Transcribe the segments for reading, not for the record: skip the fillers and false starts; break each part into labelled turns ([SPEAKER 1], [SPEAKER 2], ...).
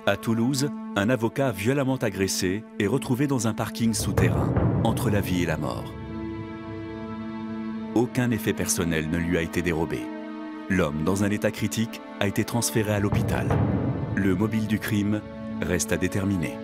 [SPEAKER 1] À Toulouse, un avocat violemment agressé est retrouvé dans un parking souterrain, entre la vie et la mort. Aucun effet personnel ne lui a été dérobé. L'homme, dans un état critique, a été transféré à l'hôpital. Le mobile du crime reste à déterminer.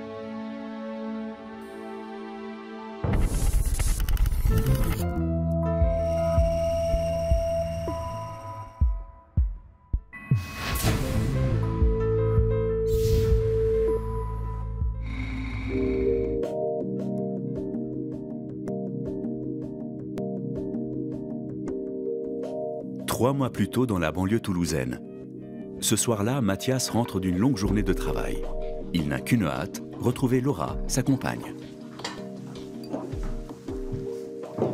[SPEAKER 1] Trois mois plus tôt dans la banlieue toulousaine. Ce soir-là, Mathias rentre d'une longue journée de travail. Il n'a qu'une hâte, retrouver Laura, sa compagne.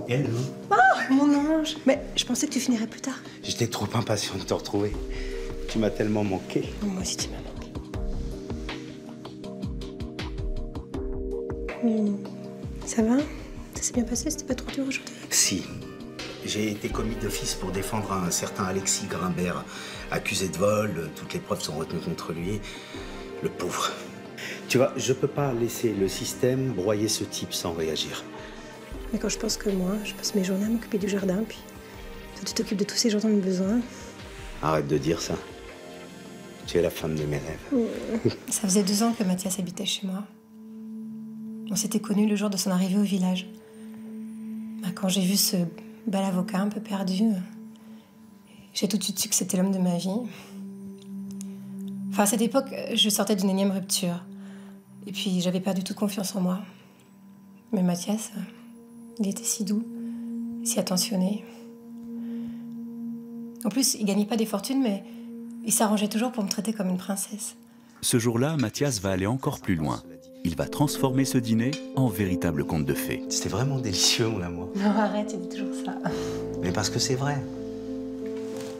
[SPEAKER 2] Hello.
[SPEAKER 3] Oh, mon ange. Mais je pensais que tu finirais plus tard.
[SPEAKER 2] J'étais trop impatient de te retrouver. Tu m'as tellement manqué.
[SPEAKER 3] Moi aussi, tu m'as manqué. Ça va? Ça s'est bien passé? C'était pas trop dur aujourd'hui?
[SPEAKER 2] Si. J'ai été commis d'office pour défendre un certain Alexis Grimbert, accusé de vol. Toutes les preuves sont retenues contre lui. Le pauvre. Tu vois, je peux pas laisser le système broyer ce type sans réagir.
[SPEAKER 3] Mais quand je pense que moi, je passe mes journées à m'occuper du jardin, puis toi, tu t'occupes de tous ces gens dont on a besoin.
[SPEAKER 2] Arrête de dire ça. Tu es la femme de mes rêves.
[SPEAKER 3] Ça faisait 2 ans que Mathias habitait chez moi. On s'était connus le jour de son arrivée au village. Quand j'ai vu ce bel avocat un peu perdu, j'ai tout de suite su que c'était l'homme de ma vie. Enfin, à cette époque, je sortais d'une énième rupture. Et puis, j'avais perdu toute confiance en moi. Mais Mathias, il était si doux, si attentionné. En plus, il gagnait pas des fortunes, mais il s'arrangeait toujours pour me traiter comme une princesse.
[SPEAKER 1] Ce jour-là, Mathias va aller encore plus loin. Il va transformer ce dîner en véritable conte de fées.
[SPEAKER 2] C'était vraiment délicieux, mon amour.
[SPEAKER 3] Non, arrête, il dit toujours ça.
[SPEAKER 2] Mais parce que c'est vrai.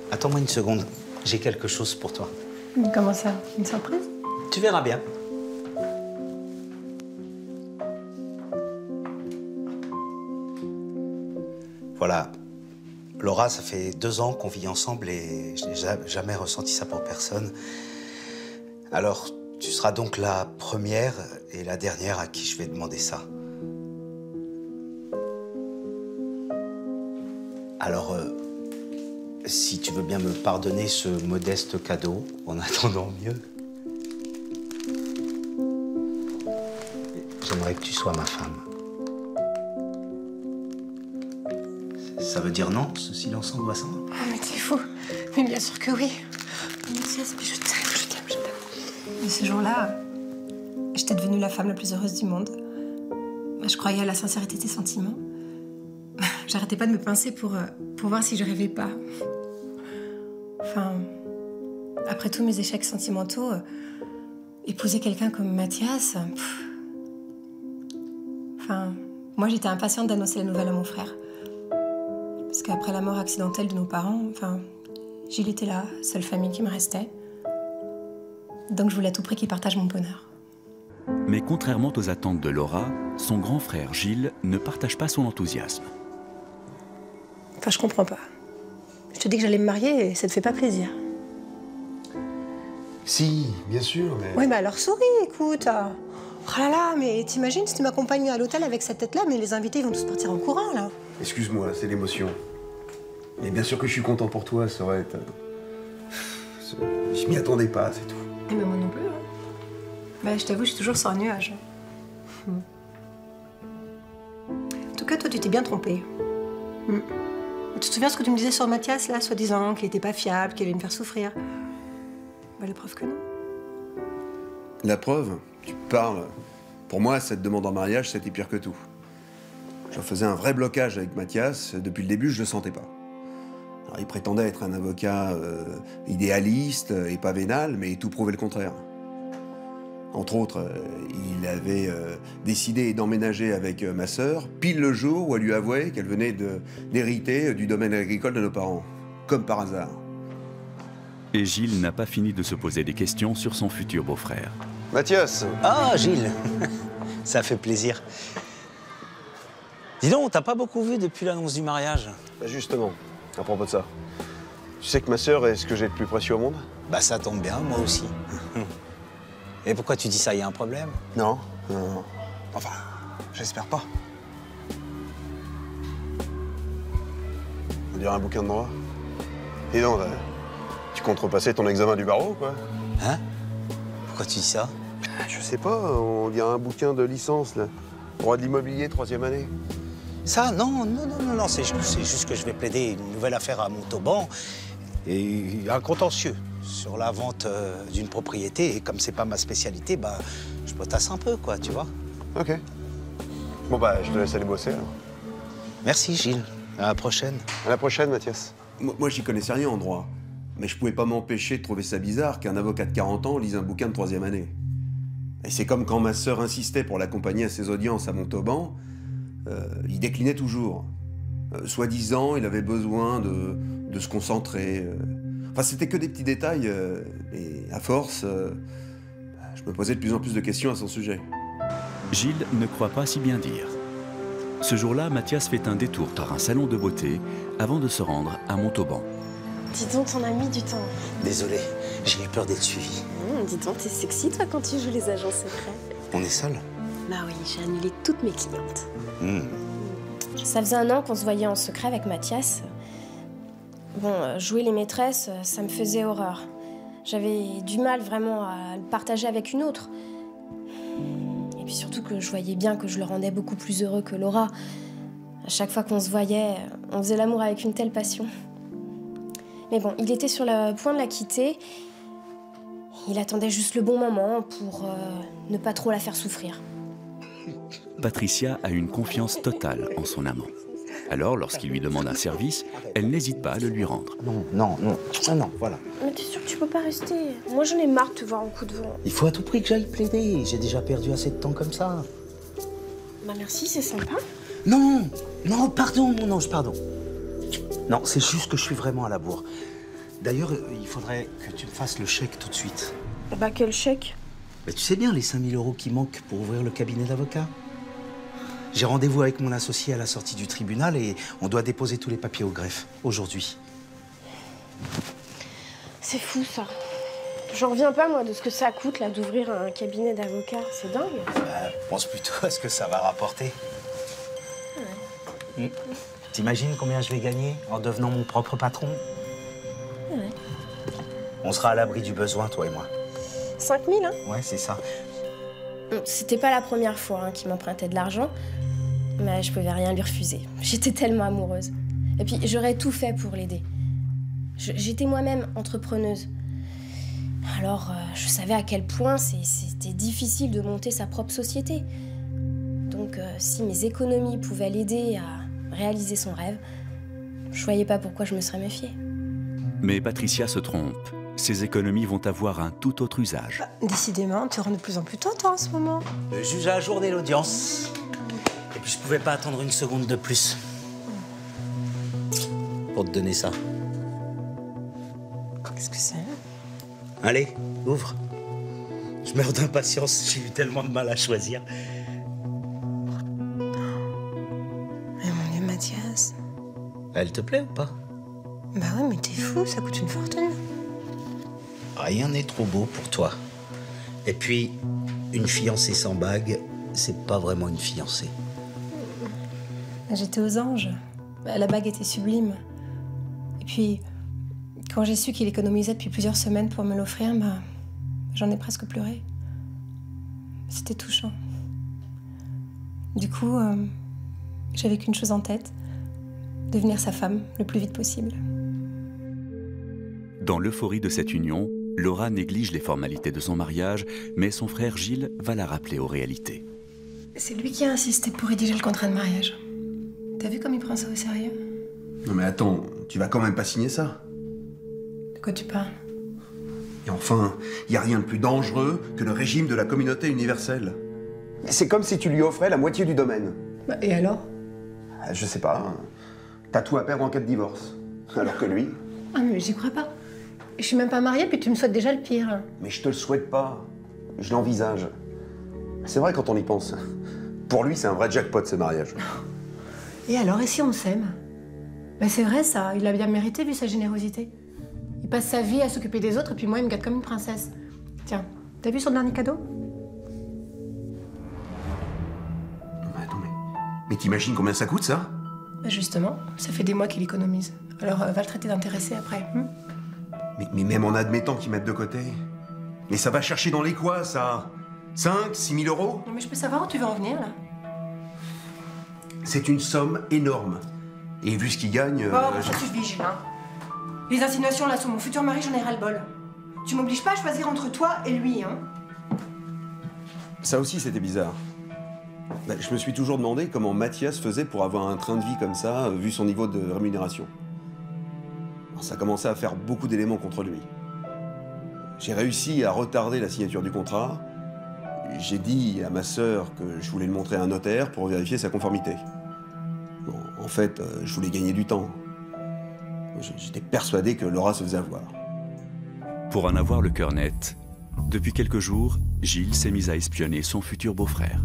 [SPEAKER 2] Attends-moi une seconde. J'ai quelque chose pour toi.
[SPEAKER 3] Comment ça? Une surprise?
[SPEAKER 2] Tu verras bien. Voilà. Laura, ça fait 2 ans qu'on vit ensemble et je n'ai jamais ressenti ça pour personne. Alors, tu seras donc la première et la dernière à qui je vais demander ça. Alors, si tu veux bien me pardonner ce modeste cadeau, en attendant mieux, j'aimerais que tu sois ma femme. Ça veut dire non, ce silence angoissant?
[SPEAKER 3] Oh, mais t'es fou. Mais bien sûr que oui. Mathias, mais je t'aime, je t'aime, je t'aime. Mais ce jour-là, j'étais devenue la femme la plus heureuse du monde. Je croyais à la sincérité de tes sentiments. J'arrêtais pas de me pincer pour voir si je rêvais pas. Enfin, après tous mes échecs sentimentaux, épouser quelqu'un comme Mathias... Enfin, moi j'étais impatiente d'annoncer la nouvelle à mon frère. Parce qu'après la mort accidentelle de nos parents, enfin, Gilles était là, seule famille qui me restait. Donc je voulais à tout prix qu'il partage mon bonheur.
[SPEAKER 1] Mais contrairement aux attentes de Laura, son grand frère Gilles ne partage pas son enthousiasme.
[SPEAKER 3] Enfin, je comprends pas. Je te dis que j'allais me marier et ça te fait pas plaisir.
[SPEAKER 4] Si, bien sûr, mais...
[SPEAKER 3] Oui, mais alors souris, écoute. Oh là là, mais t'imagines si tu m'accompagnes à l'hôtel avec cette tête-là, mais les invités ils vont tous partir en courant, là.
[SPEAKER 4] Excuse-moi, c'est l'émotion. Mais bien sûr que je suis content pour toi, Sorette. Je m'y attendais pas, c'est tout.
[SPEAKER 3] Et même moi non plus, hein. Bah, je t'avoue, je suis toujours sur un nuage. En tout cas, toi, tu t'es bien trompée. Tu te souviens ce que tu me disais sur Mathias, là, soi-disant, qu'il était pas fiable, qu'il allait me faire souffrir? Bah, la preuve que non.
[SPEAKER 4] La preuve? Tu parles. Pour moi, cette demande en mariage, c'était pire que tout. J'en faisais un vrai blocage avec Mathias. Depuis le début, je le sentais pas. Alors, il prétendait être un avocat idéaliste et pas vénal, mais tout prouvait le contraire. Entre autres, il avait décidé d'emménager avec ma sœur, pile le jour où elle lui avouait qu'elle venait d'hériter du domaine agricole de nos parents. Comme par hasard.
[SPEAKER 1] Et Gilles n'a pas fini de se poser des questions sur son futur beau-frère.
[SPEAKER 4] Mathias!
[SPEAKER 2] Ah, Gilles. Ça fait plaisir. Dis donc, on t'a pas beaucoup vu depuis l'annonce du mariage.
[SPEAKER 4] Bah justement, À propos de ça, tu sais que ma sœur est ce que j'ai de plus précieux au monde?
[SPEAKER 2] Bah ça tombe bien, moi aussi. Et pourquoi tu dis ça? Il y a un problème?
[SPEAKER 4] Non, non. Enfin, j'espère pas. On dirait un bouquin de droit. Et non, tu comptes repasser ton examen du barreau, quoi?
[SPEAKER 2] Hein? Pourquoi tu dis ça?
[SPEAKER 4] Je sais pas, on dirait un bouquin de licence, là. Droit de l'immobilier, 3e année.
[SPEAKER 2] Ça, non, c'est juste que je vais plaider une nouvelle affaire à Montauban et un contentieux sur la vente d'une propriété. Et comme c'est pas ma spécialité, bah, je potasse un peu, quoi, tu vois.
[SPEAKER 4] Ok. Bon, bah, je te laisse aller bosser, alors.
[SPEAKER 2] Merci, Gilles. À la prochaine.
[SPEAKER 4] À la prochaine, Mathias. Moi, j'y connaissais rien en droit. Mais je pouvais pas m'empêcher de trouver ça bizarre qu'un avocat de 40 ans lise un bouquin de 3e année. Et c'est comme quand ma sœur insistait pour l'accompagner à ses audiences à Montauban, il déclinait toujours. Soi-disant, il avait besoin de se concentrer. Enfin, c'était que des petits détails. Et à force, je me posais de plus en plus de questions à son sujet.
[SPEAKER 1] Gilles ne croit pas si bien dire. Ce jour-là, Mathias fait un détour par un salon de beauté avant de se rendre à Montauban.
[SPEAKER 3] Dis donc, t'en as mis du temps.
[SPEAKER 2] Désolé, j'ai eu peur d'être suivi.
[SPEAKER 3] Dis donc, t'es sexy, toi, quand tu joues les agents secrets.
[SPEAKER 2] On est seuls?
[SPEAKER 3] Bah oui, j'ai annulé toutes mes clientes. Ça faisait 1 an qu'on se voyait en secret avec Mathias. Bon, jouer les maîtresses, ça me faisait horreur. J'avais du mal vraiment à le partager avec une autre. Et puis surtout que je voyais bien que je le rendais beaucoup plus heureux que Laura. À chaque fois qu'on se voyait, on faisait l'amour avec une telle passion. Mais bon, il était sur le point de la quitter. Il attendait juste le bon moment pour ne pas trop la faire souffrir.
[SPEAKER 1] Patricia a une confiance totale en son amant. Alors, lorsqu'il lui demande un service, elle n'hésite pas à le lui rendre.
[SPEAKER 2] Non, voilà.
[SPEAKER 3] Mais t'es sûr que tu peux pas rester? Moi, j'en ai marre de te voir en coup de vent.
[SPEAKER 2] Il faut à tout prix que j'aille plaider. J'ai déjà perdu assez de temps comme ça.
[SPEAKER 3] Bah merci, c'est sympa.
[SPEAKER 2] Non, pardon. Non, c'est juste que je suis vraiment à la bourre. D'ailleurs, il faudrait que tu me fasses le chèque tout de suite.
[SPEAKER 3] Bah quel chèque?
[SPEAKER 2] Bah, tu sais bien les 5 000 € qui manquent pour ouvrir le cabinet d'avocat. J'ai rendez-vous avec mon associé à la sortie du tribunal et on doit déposer tous les papiers au greffe, aujourd'hui.
[SPEAKER 3] C'est fou, ça. J'en reviens pas, moi, de ce que ça coûte, là, d'ouvrir un cabinet d'avocat. C'est dingue.
[SPEAKER 2] Pense plutôt à ce que ça va rapporter. Ouais. T'imagines combien je vais gagner en devenant mon propre patron?
[SPEAKER 3] Ouais.
[SPEAKER 2] On sera à l'abri du besoin, toi et moi.
[SPEAKER 3] 5 000, hein?
[SPEAKER 2] Ouais, c'est ça.
[SPEAKER 3] C'était pas la première fois qu'il m'empruntait de l'argent, mais je pouvais rien lui refuser. J'étais tellement amoureuse. Et puis, j'aurais tout fait pour l'aider. J'étais moi-même entrepreneuse. Alors, je savais à quel point c'était difficile de monter sa propre société. Donc, si mes économies pouvaient l'aider à réaliser son rêve, je voyais pas pourquoi je me serais méfiée.
[SPEAKER 1] Mais Patricia se trompe. Ses économies vont avoir un tout autre usage.
[SPEAKER 3] Décidément, tu rentres de plus en plus tôt, toi, en ce moment.
[SPEAKER 2] Le juge a ajourné l'audience. Et puis, je pouvais pas attendre une seconde de plus. Pour te donner ça.
[SPEAKER 3] Qu'est-ce que c'est?
[SPEAKER 2] Allez, ouvre. Je meurs d'impatience, j'ai eu tellement de mal à choisir.
[SPEAKER 3] Mais mon Dieu, Mathias.
[SPEAKER 2] Elle te plaît ou pas?
[SPEAKER 3] Bah ouais, mais t'es fou, ça coûte une fortune.
[SPEAKER 2] Rien n'est trop beau pour toi. Et puis, une fiancée sans bague, c'est pas vraiment une fiancée.
[SPEAKER 3] J'étais aux anges. La bague était sublime. Et puis, quand j'ai su qu'il économisait depuis plusieurs semaines pour me l'offrir, bah, j'en ai presque pleuré. C'était touchant. Du coup, j'avais qu'une chose en tête, devenir sa femme le plus vite possible.
[SPEAKER 1] Dans l'euphorie de cette union, Laura néglige les formalités de son mariage, mais son frère Gilles va la rappeler aux réalités.
[SPEAKER 3] C'est lui qui a insisté pour rédiger le contrat de mariage. T'as vu comme il prend ça au sérieux?
[SPEAKER 4] Non mais attends, tu vas quand même pas signer ça?
[SPEAKER 3] De quoi tu parles?
[SPEAKER 4] Et enfin, il n'y a rien de plus dangereux que le régime de la communauté universelle. C'est comme si tu lui offrais la moitié du domaine.
[SPEAKER 3] Bah, et alors?
[SPEAKER 4] Je sais pas, t'as tout à perdre en cas de divorce. Alors que lui...
[SPEAKER 3] Ah mais j'y crois pas. Je suis même pas mariée, puis tu me souhaites déjà le pire.
[SPEAKER 4] Mais je te le souhaite pas. Je l'envisage. C'est vrai quand on y pense. Pour lui, c'est un vrai jackpot, ce mariage.
[SPEAKER 3] Et alors, et si on s'aime? Bah c'est vrai ça, il l'a bien mérité vu sa générosité. Il passe sa vie à s'occuper des autres et puis moi il me gâte comme une princesse. Tiens, t'as vu son dernier cadeau?
[SPEAKER 4] Attends, mais t'imagines combien ça coûte, ça?
[SPEAKER 3] Bah justement, ça fait des mois qu'il économise. Alors va le traiter d'intéressé après.
[SPEAKER 4] Mais même en admettant qu'ils mettent de côté. Mais ça va chercher dans les quoi, ça? 5, 6 000 euros?
[SPEAKER 3] Non mais je peux savoir où tu veux en venir là?
[SPEAKER 4] C'est une somme énorme. Et vu ce qu'il gagne...
[SPEAKER 3] ça suffit, Gilles, hein. Les insinuations là sur mon futur mari, j'en ai ras-le-bol. Tu m'obliges pas à choisir entre toi et lui, hein.
[SPEAKER 4] Ça aussi, c'était bizarre. Bah, je me suis toujours demandé comment Mathias faisait pour avoir un train de vie comme ça, vu son niveau de rémunération. Alors, ça commençait à faire beaucoup d'éléments contre lui. J'ai réussi à retarder la signature du contrat. J'ai dit à ma sœur que je voulais le montrer à un notaire pour vérifier sa conformité. Bon, en fait, je voulais gagner du temps. J'étais persuadé que Laura se faisait avoir.
[SPEAKER 1] Pour en avoir le cœur net, depuis quelques jours, Gilles s'est mis à espionner son futur beau-frère.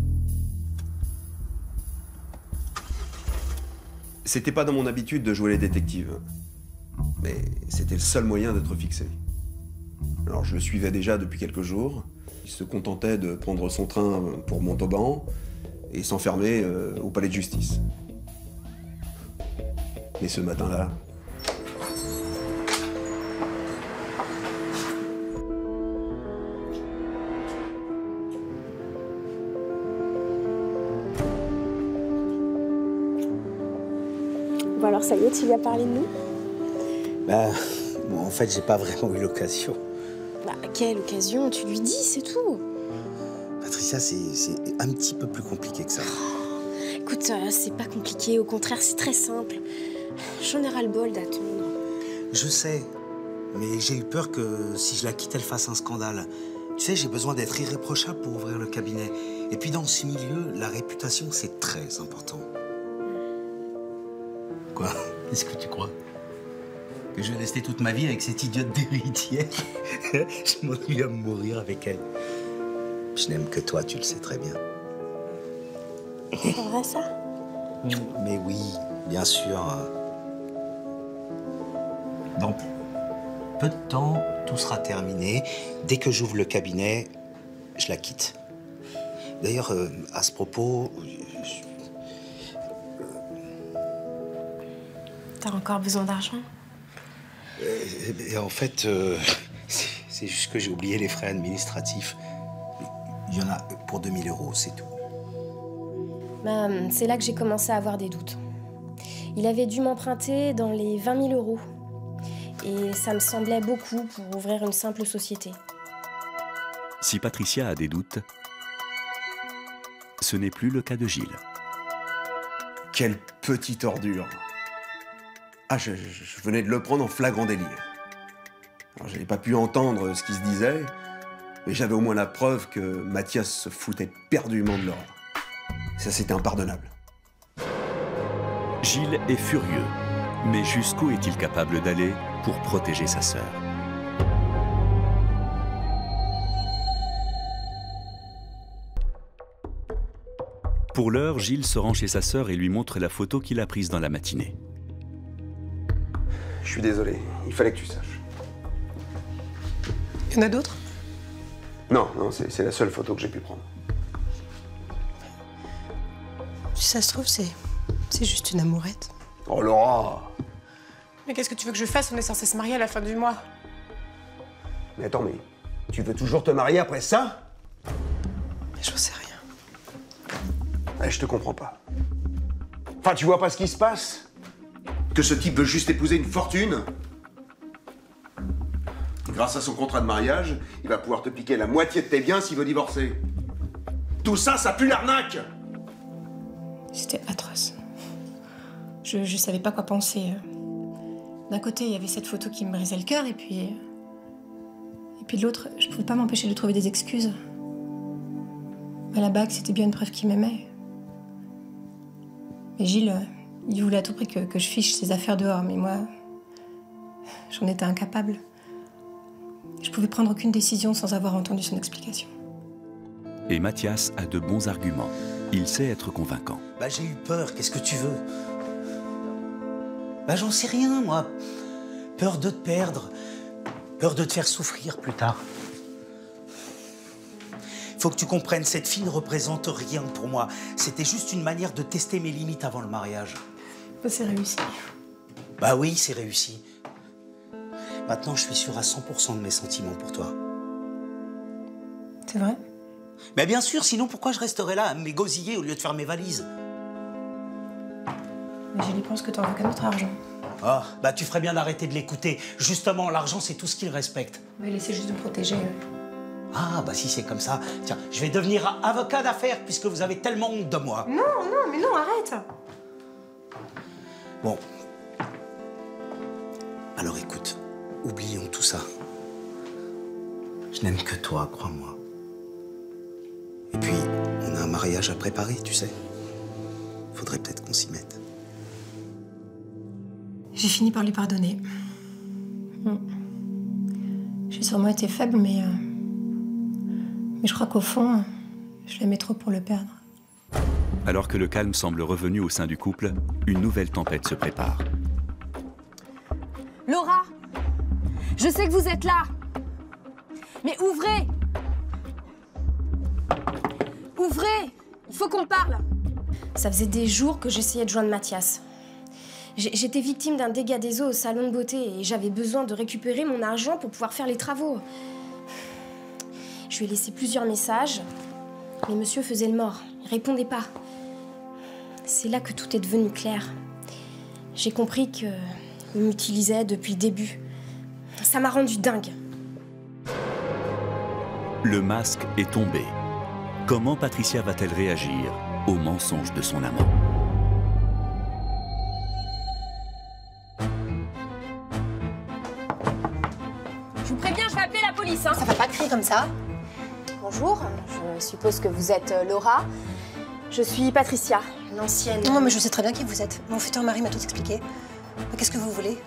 [SPEAKER 4] C'était pas dans mon habitude de jouer les détectives. Mais c'était le seul moyen d'être fixé. Alors je le suivais déjà depuis quelques jours. Il se contentait de prendre son train pour Montauban et s'enfermer au palais de justice. Mais ce matin-là...
[SPEAKER 5] Bon alors ça y est, tu lui as parlé de nous?
[SPEAKER 2] Bah, bon, en fait, j'ai pas vraiment eu l'occasion.
[SPEAKER 5] Bah, quelle occasion? Tu lui dis, c'est tout.
[SPEAKER 2] Patricia, c'est un petit peu plus compliqué que ça.
[SPEAKER 5] Écoute, c'est pas compliqué, au contraire, c'est très simple. J'en ai ras-le-bol d'attendre.
[SPEAKER 2] Je sais, mais j'ai eu peur que si je la quitte, elle fasse un scandale. Tu sais, j'ai besoin d'être irréprochable pour ouvrir le cabinet. Et puis dans ce milieu, la réputation, c'est très important. Quoi? Est-ce que tu crois que je vais rester toute ma vie avec cette idiote d'héritière? Je m'ennuie à mourir avec elle. Je n'aime que toi, tu le sais très bien.
[SPEAKER 5] C'est vrai ça?
[SPEAKER 2] Mais oui, bien sûr. Dans peu de temps, tout sera terminé. Dès que j'ouvre le cabinet, je la quitte. D'ailleurs, à ce propos...
[SPEAKER 5] T'as encore besoin d'argent?
[SPEAKER 2] En fait, c'est juste que j'ai oublié les frais administratifs. Il y en a pour 2 000 €, c'est tout.
[SPEAKER 5] Bah, c'est là que j'ai commencé à avoir des doutes. Il avait dû m'emprunter dans les 20 000 €. Et ça me semblait beaucoup pour ouvrir une simple société.
[SPEAKER 1] Si Patricia a des doutes, ce n'est plus le cas de Gilles.
[SPEAKER 4] Quelle petite ordure! Ah, je venais de le prendre en flagrant délit. Alors, j'avais pas pu entendre ce qui se disait, mais j'avais au moins la preuve que Mathias se foutait perdument de Laura. Ça, c'était impardonnable.
[SPEAKER 1] Gilles est furieux, mais jusqu'où est-il capable d'aller pour protéger sa sœur? Pour l'heure, Gilles se rend chez sa sœur et lui montre la photo qu'il a prise dans la matinée.
[SPEAKER 4] Je suis désolé, il fallait que tu saches.
[SPEAKER 3] Il y en a d'autres?
[SPEAKER 4] Non, c'est la seule photo que j'ai pu prendre.
[SPEAKER 3] Si ça se trouve, c'est juste une amourette.
[SPEAKER 4] Oh Laura!
[SPEAKER 3] Mais qu'est-ce que tu veux que je fasse? On est censé se marier à la fin du mois.
[SPEAKER 4] Mais attends, mais tu veux toujours te marier après ça?
[SPEAKER 3] Mais j'en sais rien.
[SPEAKER 4] Eh, je te comprends pas. Enfin, tu vois pas ce qui se passe? Que ce type veut juste épouser une fortune? Grâce à son contrat de mariage, il va pouvoir te piquer la moitié de tes biens s'il veut divorcer. Tout ça, ça pue l'arnaque!
[SPEAKER 3] C'était atroce. Je savais pas quoi penser. D'un côté, il y avait cette photo qui me brisait le cœur, et puis de l'autre, je pouvais pas m'empêcher de trouver des excuses. Mais la bague, c'était bien une preuve qu'il m'aimait. Mais Gilles, il voulait à tout prix que je fiche ses affaires dehors, mais moi, j'en étais incapable. Je pouvais prendre aucune décision sans avoir entendu son explication.
[SPEAKER 1] Et Mathias a de bons arguments. Il sait être convaincant.
[SPEAKER 2] Bah, j'ai eu peur, qu'est-ce que tu veux? Bah j'en sais rien, moi. Peur de te perdre. Peur de te faire souffrir plus tard. Faut que tu comprennes, cette fille ne représente rien pour moi. C'était juste une manière de tester mes limites avant le mariage.
[SPEAKER 3] C'est réussi.
[SPEAKER 2] Bah oui, c'est réussi. Maintenant, je suis sûr à 100% de mes sentiments pour toi.
[SPEAKER 3] C'est vrai?
[SPEAKER 2] Mais bien sûr, sinon pourquoi je resterais là à m'égosiller au lieu de faire mes valises?
[SPEAKER 3] Mais je lui pense que t'en veux qu'à notre argent.
[SPEAKER 2] Ah, bah tu ferais bien d'arrêter de l'écouter. Justement, l'argent, c'est tout ce qu'il respecte.
[SPEAKER 3] Mais laissez juste de protéger.
[SPEAKER 2] Ah, bah si c'est comme ça, tiens, je vais devenir avocat d'affaires puisque vous avez tellement honte de moi.
[SPEAKER 3] Non, mais non, arrête.
[SPEAKER 2] Bon. Alors écoute, oublions tout ça. Je n'aime que toi, crois-moi. Et puis, on a un mariage à préparer, tu sais. Faudrait peut-être qu'on s'y mette.
[SPEAKER 3] J'ai fini par lui pardonner. J'ai sûrement été faible, mais je crois qu'au fond, je l'aimais trop pour le perdre.
[SPEAKER 1] Alors que le calme semble revenu au sein du couple, une nouvelle tempête se prépare.
[SPEAKER 5] Laura, je sais que vous êtes là. Mais ouvrez! Ouvrez! Il faut qu'on parle. Ça faisait des jours que j'essayais de joindre Mathias. J'étais victime d'un dégât des eaux au salon de beauté et j'avais besoin de récupérer mon argent pour pouvoir faire les travaux. Je lui ai laissé plusieurs messages, mais monsieur faisait le mort. Il répondait pas. C'est là que tout est devenu clair. J'ai compris qu'il m'utilisait depuis le début. Ça m'a rendue dingue.
[SPEAKER 1] Le masque est tombé. Comment Patricia va-t-elle réagir au mensonge de son amant?
[SPEAKER 5] Je vous préviens, je vais appeler la police. Hein.
[SPEAKER 3] Ça va pas crier comme ça.
[SPEAKER 5] Bonjour, je suppose que vous êtes Laura. Je suis Patricia, l'ancienne...
[SPEAKER 3] Non, mais je sais très bien qui vous êtes. Mon futur mari m'a tout expliqué. Mais qu'est-ce que vous voulez?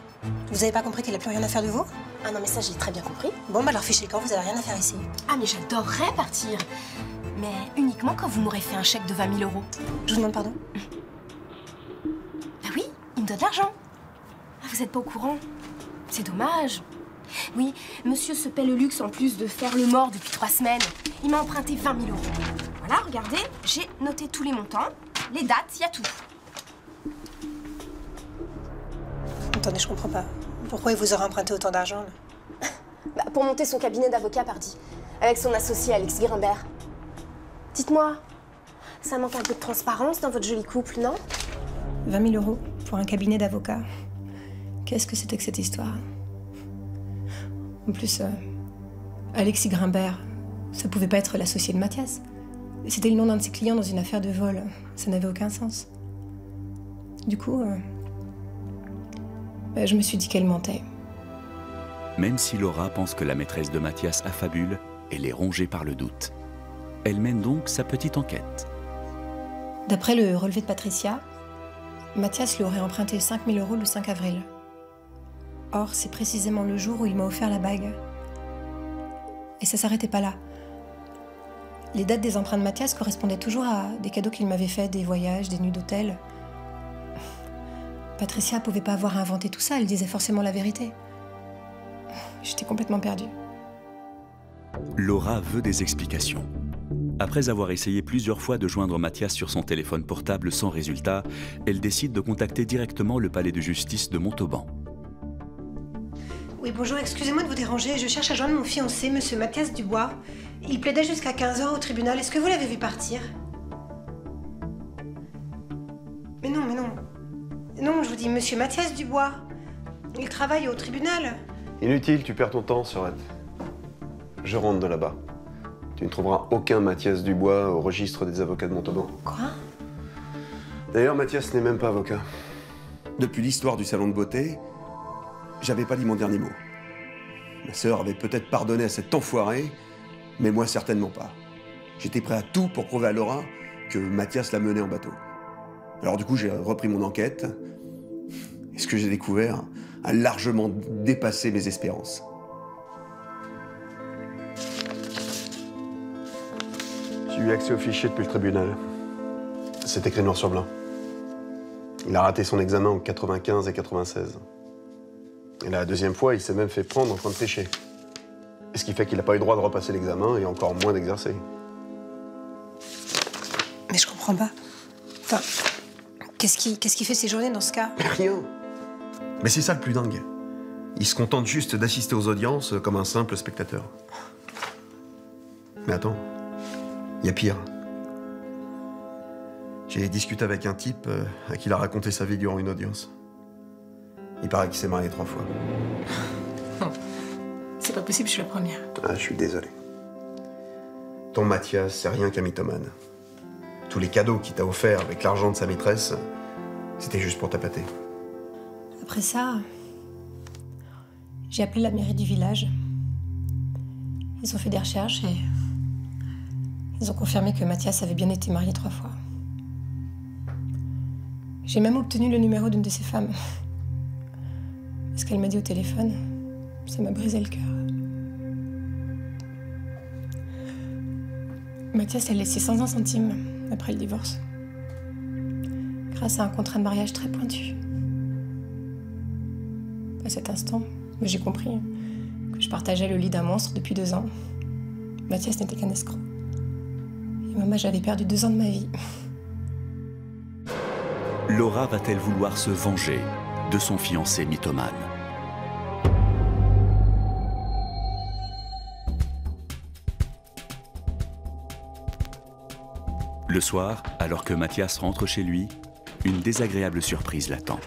[SPEAKER 3] Vous avez pas compris qu'il a plus rien à faire de vous?
[SPEAKER 5] Ah non, mais ça, j'ai très bien compris.
[SPEAKER 3] Bon, bah alors fichez le camp, vous avez rien à faire ici.
[SPEAKER 5] Ah, mais j'adorerais partir. Mais uniquement quand vous m'aurez fait un chèque de 20 000 €.
[SPEAKER 3] Je vous demande pardon?
[SPEAKER 5] Bah oui, il me donne de l'argent. Ah, vous êtes pas au courant? C'est dommage. Oui, monsieur se paie le luxe en plus de faire le mort depuis 3 semaines. Il m'a emprunté 20 000 €. Voilà, regardez, j'ai noté tous les montants, les dates, il y a tout.
[SPEAKER 3] Attendez, je comprends pas. Pourquoi il vous aurait emprunté autant d'argent, là?
[SPEAKER 5] Bah, pour monter son cabinet d'avocat, pardi. Avec son associé Alexis Grimbert. Dites-moi, ça manque un peu de transparence dans votre joli couple, non?
[SPEAKER 3] 20 000 € pour un cabinet d'avocat. Qu'est-ce que c'était que cette histoire? En plus, Alexis Grimbert, ça pouvait pas être l'associé de Mathias. C'était le nom d'un de ses clients dans une affaire de vol. Ça n'avait aucun sens. Du coup, je me suis dit qu'elle mentait.
[SPEAKER 1] Même si Laura pense que la maîtresse de Mathias affabule, elle est rongée par le doute. Elle mène donc sa petite enquête.
[SPEAKER 3] D'après le relevé de Patricia, Mathias lui aurait emprunté 5 000 € le 5 avril. Or, c'est précisément le jour où il m'a offert la bague. Et ça s'arrêtait pas là. Les dates des emprunts de Mathias correspondaient toujours à des cadeaux qu'il m'avait faits, des voyages, des nuits d'hôtel. Patricia pouvait pas avoir inventé tout ça, elle disait forcément la vérité. J'étais complètement perdue.
[SPEAKER 1] Laura veut des explications. Après avoir essayé plusieurs fois de joindre Mathias sur son téléphone portable sans résultat, elle décide de contacter directement le palais de justice de Montauban.
[SPEAKER 3] Oui, bonjour, excusez-moi de vous déranger. Je cherche à joindre mon fiancé, monsieur Mathias Dubois. Il plaidait jusqu'à 15 h au tribunal. Est-ce que vous l'avez vu partir? Mais non. Non, je vous dis, monsieur Mathias Dubois. Il travaille au tribunal.
[SPEAKER 4] Inutile, tu perds ton temps, Sorette. Je rentre de là-bas. Tu ne trouveras aucun Mathias Dubois au registre des avocats de Montauban.
[SPEAKER 3] Quoi?
[SPEAKER 4] D'ailleurs, Mathias n'est même pas avocat. Depuis l'histoire du salon de beauté, j'avais pas dit mon dernier mot. Ma sœur avait peut-être pardonné à cet enfoiré, mais moi certainement pas. J'étais prêt à tout pour prouver à Laura que Mathias l'a menée en bateau. Alors du coup, j'ai repris mon enquête. Et ce que j'ai découvert a largement dépassé mes espérances. J'ai eu accès aux fichiers depuis le tribunal. C'est écrit noir sur blanc. Il a raté son examen en 95 et 96. Et la deuxième fois, il s'est même fait prendre en train de pêcher. Et ce qui fait qu'il n'a pas eu le droit de repasser l'examen et encore moins d'exercer.
[SPEAKER 3] Mais je comprends pas. Enfin, qu'est-ce qui fait ces journées dans ce cas?
[SPEAKER 4] Rien. Mais c'est ça le plus dingue. Il se contente juste d'assister aux audiences comme un simple spectateur. Mais attends, il y a pire. J'ai discuté avec un type à qui il a raconté sa vie durant une audience. Il paraît qu'il s'est marié 3 fois.
[SPEAKER 3] Non, c'est pas possible, je suis la première.
[SPEAKER 4] Ah, je suis désolé. Ton Mathias, c'est rien qu'un mythomane. Tous les cadeaux qu'il t'a offerts avec l'argent de sa maîtresse, c'était juste pour t'appâter.
[SPEAKER 3] Après ça, j'ai appelé la mairie du village. Ils ont fait des recherches et ils ont confirmé que Mathias avait bien été marié 3 fois. J'ai même obtenu le numéro d'une de ses femmes. Ce qu'elle m'a dit au téléphone, ça m'a brisé le cœur. Mathias l'a laissé sans un centime après le divorce. Grâce à un contrat de mariage très pointu. À cet instant, j'ai compris que je partageais le lit d'un monstre depuis 2 ans. Mathias n'était qu'un escroc. Et moi, j'avais perdu 2 ans de ma vie.
[SPEAKER 1] Laura va-t-elle vouloir se venger de son fiancé mythomane? Le soir, alors que Mathias rentre chez lui, une désagréable surprise l'attend.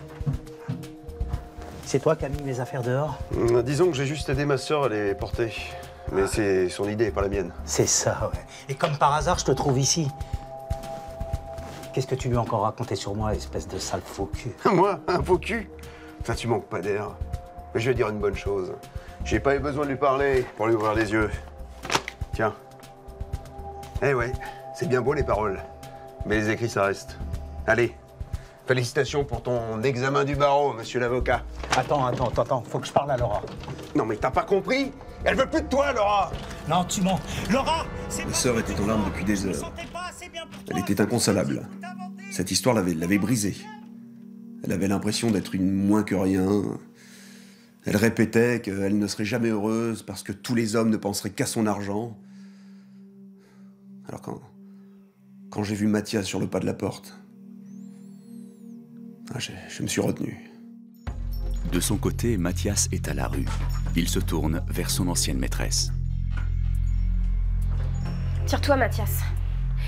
[SPEAKER 2] C'est toi qui as mis mes affaires dehors?
[SPEAKER 4] Disons que j'ai juste aidé ma sœur à les porter. Mais c'est son idée, pas la mienne.
[SPEAKER 2] C'est ça, ouais. Et comme par hasard, je te trouve ici. Qu'est-ce que tu lui as encore raconté sur moi, espèce de sale faux cul?
[SPEAKER 4] Moi, un faux cul? Ça, tu manques pas d'air. Mais je vais dire une bonne chose. J'ai pas eu besoin de lui parler pour lui ouvrir les yeux. Tiens. Eh ouais, c'est bien beau les paroles. Mais les écrits, ça reste. Allez, félicitations pour ton examen du barreau, monsieur l'avocat.
[SPEAKER 2] Attends, faut que je parle à Laura.
[SPEAKER 4] Non mais t'as pas compris? Elle veut plus de toi, Laura!
[SPEAKER 2] Non, tu mens. Laura, c'est
[SPEAKER 4] Ma sœur était en larmes depuis des heures. Elle était inconsolable. Cette histoire l'avait brisée. Elle avait l'impression d'être une moins que rien. Elle répétait qu'elle ne serait jamais heureuse parce que tous les hommes ne penseraient qu'à son argent. Alors quand j'ai vu Mathias sur le pas de la porte, je me suis retenu.
[SPEAKER 1] De son côté, Mathias est à la rue. Il se tourne vers son ancienne maîtresse.
[SPEAKER 5] Tire-toi, Mathias.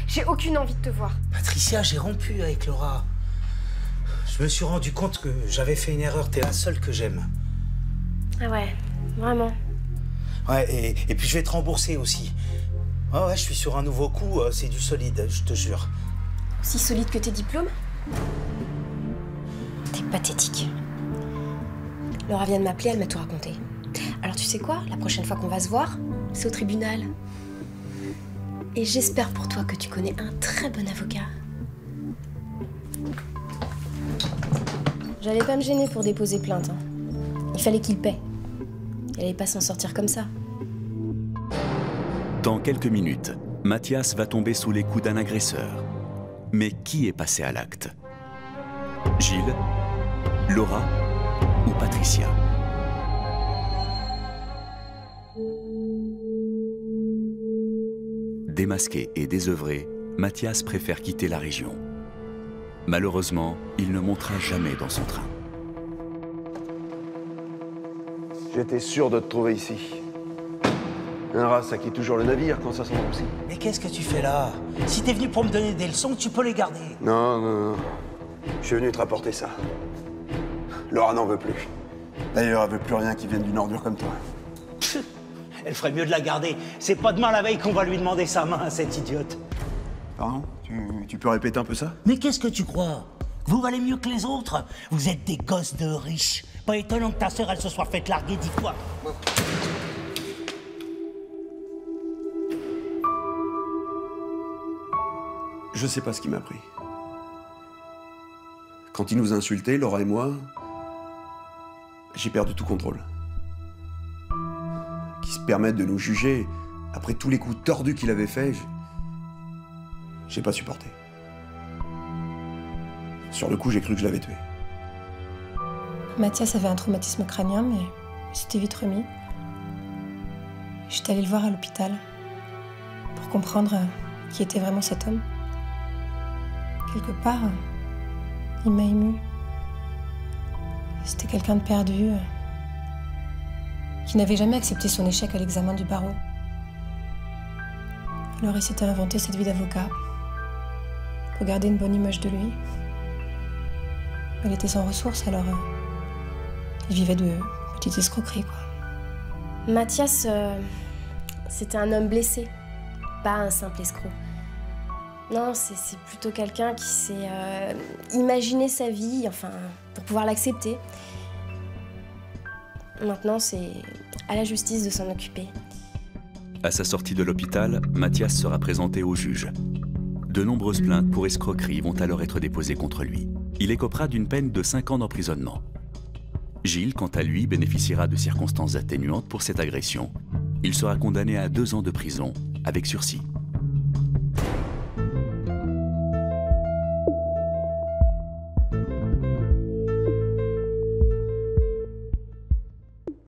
[SPEAKER 5] J'ai aucune envie de te voir.
[SPEAKER 2] Patricia, j'ai rompu avec Laura. Je me suis rendu compte que j'avais fait une erreur. T'es la seule que j'aime.
[SPEAKER 5] Ah ouais, vraiment.
[SPEAKER 2] Ouais, et puis je vais te rembourser aussi. Ah ouais, je suis sur un nouveau coup, c'est du solide, je te jure.
[SPEAKER 5] Aussi solide que tes diplômes? T'es pathétique. Laura vient de m'appeler, elle m'a tout raconté. Alors tu sais quoi? La prochaine fois qu'on va se voir, c'est au tribunal. Et j'espère pour toi que tu connais un très bon avocat. J'allais pas me gêner pour déposer plainte. Hein. Il fallait qu'il paie. Elle allait pas s'en sortir comme ça.
[SPEAKER 1] Dans quelques minutes, Mathias va tomber sous les coups d'un agresseur. Mais qui est passé à l'acte? Gilles, Laura ou Patricia? Démasqué et désœuvré, Mathias préfère quitter la région. Malheureusement, il ne montera jamais dans son train.
[SPEAKER 4] J'étais sûr de te trouver ici. Un rat, ça quitte toujours le navire quand ça s'endurcit.
[SPEAKER 2] Mais qu'est-ce que tu fais là? Si t'es venu pour me donner des leçons, tu peux les garder.
[SPEAKER 4] Non. Je suis venu te rapporter ça. Laura n'en veut plus. D'ailleurs, elle veut plus rien qui vienne d'une ordure comme toi.
[SPEAKER 2] Elle ferait mieux de la garder. C'est pas demain la veille qu'on va lui demander sa main à cette idiote.
[SPEAKER 4] Pardon? Tu peux répéter un peu ça?
[SPEAKER 2] Mais qu'est-ce que tu crois? Vous valez mieux que les autres? Vous êtes des gosses de riches. Pas étonnant que ta sœur, elle se soit faite larguer 10 fois.
[SPEAKER 4] Je sais pas ce qui m'a pris. Quand il nous a insultés, Laura et moi, j'ai perdu tout contrôle. Qui se permettent de nous juger après tous les coups tordus qu'il avait faits, j'ai pas supporté. Sur le coup, j'ai cru que je l'avais tué.
[SPEAKER 3] Mathias avait un traumatisme crânien, mais il s'était vite remis. J'étais allée le voir à l'hôpital pour comprendre qui était vraiment cet homme. Quelque part, il m'a émue. C'était quelqu'un de perdu, qui n'avait jamais accepté son échec à l'examen du barreau. Alors il s'était inventé cette vie d'avocat pour garder une bonne image de lui. Il était sans ressources, alors il vivait de petites escroqueries, quoi.
[SPEAKER 5] Mathias, c'était un homme blessé, pas un simple escroc. Non, c'est plutôt quelqu'un qui s'est imaginé sa vie, enfin, pour pouvoir l'accepter. Maintenant, c'est à la justice de s'en occuper.
[SPEAKER 1] À sa sortie de l'hôpital, Mathias sera présenté au juge. De nombreuses plaintes pour escroquerie vont alors être déposées contre lui. Il écopera d'une peine de 5 ans d'emprisonnement. Gilles, quant à lui, bénéficiera de circonstances atténuantes pour cette agression. Il sera condamné à 2 ans de prison avec sursis.